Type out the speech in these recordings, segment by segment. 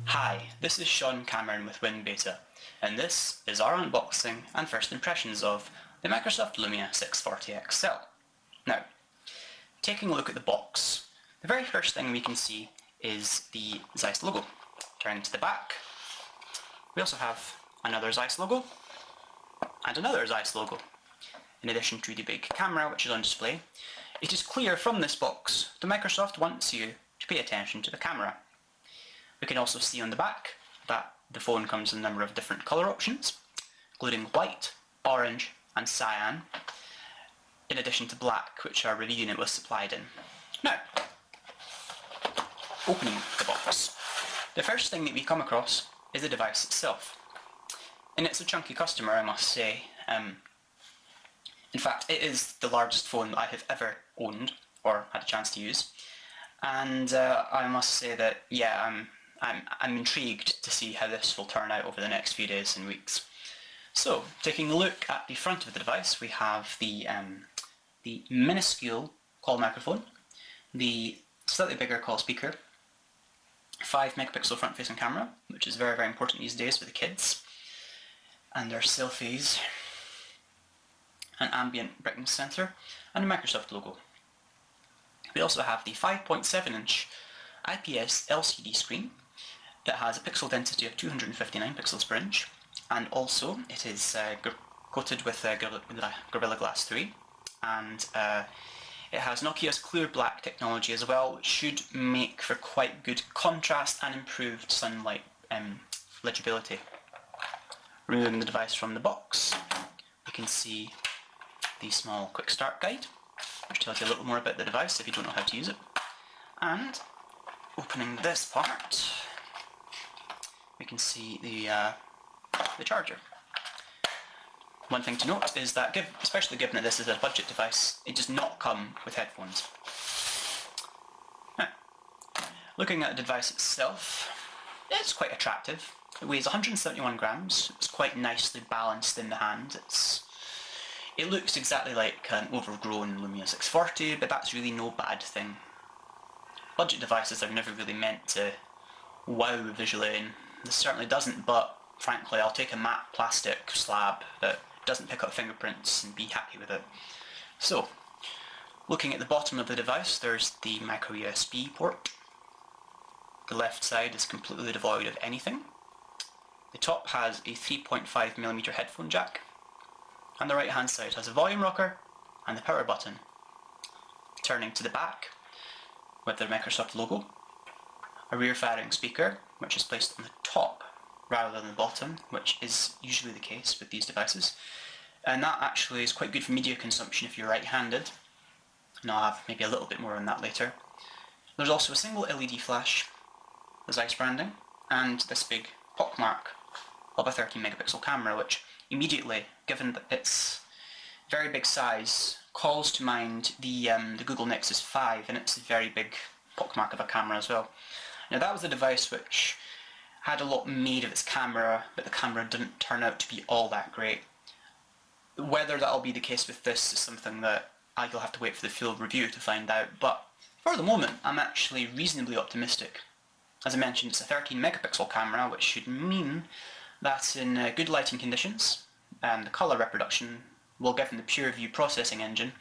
Hi, this is Sean Cameron with WinBeta, and this is our unboxing and first impressions of the Microsoft Lumia 640 XL. Now, taking a look at the box, the very first thing we can see is the Zeiss logo. Turning to the back, we also have another Zeiss logo and another Zeiss logo. In addition to the big camera which is on display, it is clear from this box that Microsoft wants you to pay attention to the camera. We can also see on the back that the phone comes in a number of different colour options, including white, orange and cyan, in addition to black, which our review unit was supplied in. Now, opening the box, the first thing that we come across is the device itself. And it's a chunky customer, I must say. In fact, it is the largest phone that I have ever owned, or had a chance to use. And I must say that, yeah, I'm intrigued to see how this will turn out over the next few days and weeks. So, taking a look at the front of the device, we have the minuscule call microphone, the slightly bigger call speaker, 5 megapixel front-facing camera, which is very, very important these days for the kids, and their selfies, an ambient brightness sensor, and a Microsoft logo. We also have the 5.7-inch IPS LCD screen that has a pixel density of 259 pixels per inch, and also it is coated with Gorilla Glass 3, and it has Nokia's Clear Black technology as well, which should make for quite good contrast and improved sunlight legibility. Removing the device from the box, you can see the small quick start guide, which tells you a little more about the device if you don't know how to use it. And opening this part, we can see the charger. One thing to note is that, especially given that this is a budget device, it does not come with headphones. Now, looking at the device itself, it's quite attractive. It weighs 171 grams, it's quite nicely balanced in the hand. It looks exactly like an overgrown Lumia 640, but that's really no bad thing. Budget devices are never really meant to wow visually, and this certainly doesn't, but frankly I'll take a matte plastic slab that doesn't pick up fingerprints and be happy with it. So, looking at the bottom of the device, there's the micro USB port. The left side is completely devoid of anything. The top has a 3.5mm headphone jack, and the right hand side has a volume rocker and the power button. Turning to the back, with the Microsoft logo, a rear firing speaker, which is placed on the top rather than the bottom, which is usually the case with these devices, and that actually is quite good for media consumption if you're right-handed, and I'll have maybe a little bit more on that later. There's also a single LED flash, the Zeiss branding, and this big pockmark of a 13 megapixel camera, which immediately, given that its very big size, calls to mind the Google Nexus 5 and its very big pockmark of a camera as well. Now that was a device which had a lot made of its camera, but the camera didn't turn out to be all that great. Whether that'll be the case with this is something that you'll have to wait for the full review to find out, but for the moment I'm actually reasonably optimistic. As I mentioned, it's a 13 megapixel camera, which should mean that in good lighting conditions, and the colour reproduction, well, given the PureView processing engine,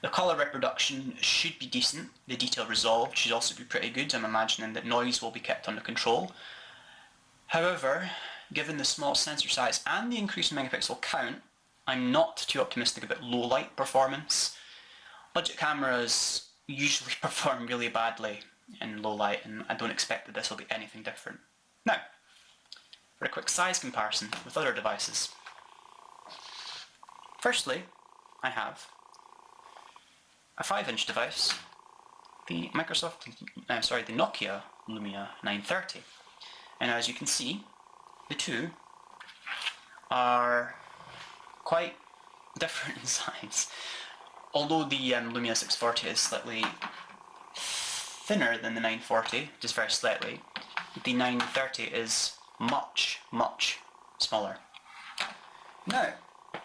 the colour reproduction should be decent. The detail resolved should also be pretty good. I'm imagining that noise will be kept under control. However, given the small sensor size and the increased megapixel count, I'm not too optimistic about low light performance. Budget cameras usually perform really badly in low light, and I don't expect that this will be anything different. Now, for a quick size comparison with other devices. Firstly, I have a 5-inch device, the Nokia Lumia 930. And as you can see, the two are quite different in size. Although the Lumia 640 is slightly thinner than the 940, just very slightly, the 930 is much, much smaller. Now,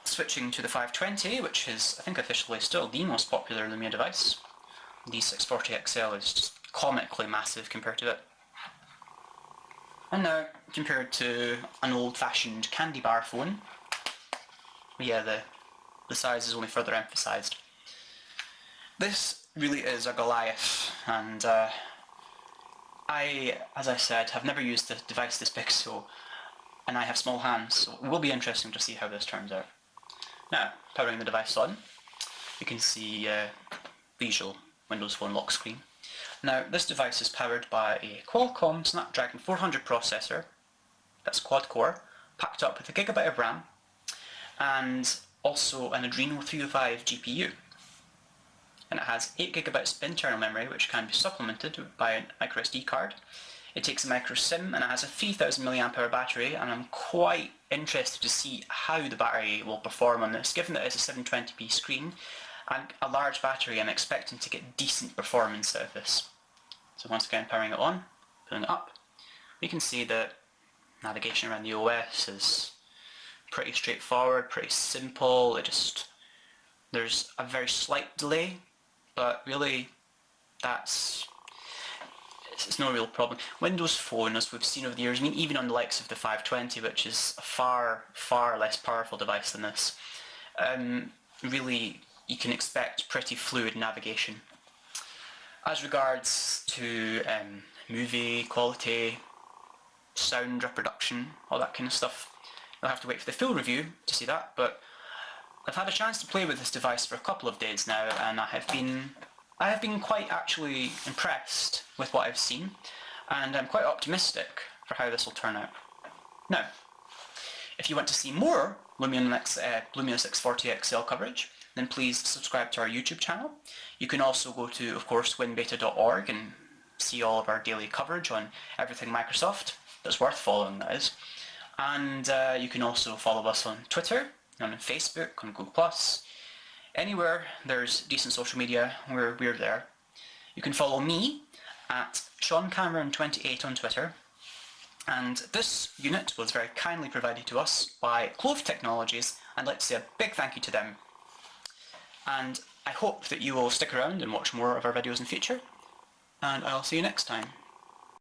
switching to the 520, which is, I think, officially still the most popular Lumia device. The 640 XL is just comically massive compared to it. And now, compared to an old-fashioned candy bar phone, yeah, the size is only further emphasised. This really is a Goliath, and I, as I said, have never used a device this big, and I have small hands, so it will be interesting to see how this turns out. Now, powering the device on, you can see the usual Windows Phone lock screen. Now, this device is powered by a Qualcomm Snapdragon 400 processor, that's quad-core, packed up with a gigabyte of RAM, and also an Adreno 305 GPU. And it has 8GB of internal memory, which can be supplemented by a microSD card. It takes a micro SIM, and it has a 3000 mAh battery, and I'm quite interested to see how the battery will perform on this. Given that it's a 720p screen and a large battery, I'm expecting to get decent performance out of this. So once again, powering it on, putting it up, we can see that navigation around the OS is pretty straightforward, pretty simple. There's a very slight delay, but really it's no real problem. Windows Phone, as we've seen over the years, I mean even on the likes of the 520, which is a far, far less powerful device than this, really you can expect pretty fluid navigation. As regards to movie quality, sound reproduction, all that kind of stuff, you'll have to wait for the full review to see that, but I've had a chance to play with this device for a couple of days now, and I have been quite actually impressed with what I've seen, and I'm quite optimistic for how this will turn out. Now, if you want to see more Lumion X40 XL coverage, then please subscribe to our YouTube channel. You can also go to, of course, winbeta.org and see all of our daily coverage on everything Microsoft. That's worth following, that is. And you can also follow us on Twitter, on Facebook, on Google+. Anywhere there's decent social media, we're there. You can follow me at SeanCameron28 on Twitter. And this unit was very kindly provided to us by Clove Technologies, and I'd like to say a big thank you to them. And I hope that you will stick around and watch more of our videos in future, and I'll see you next time.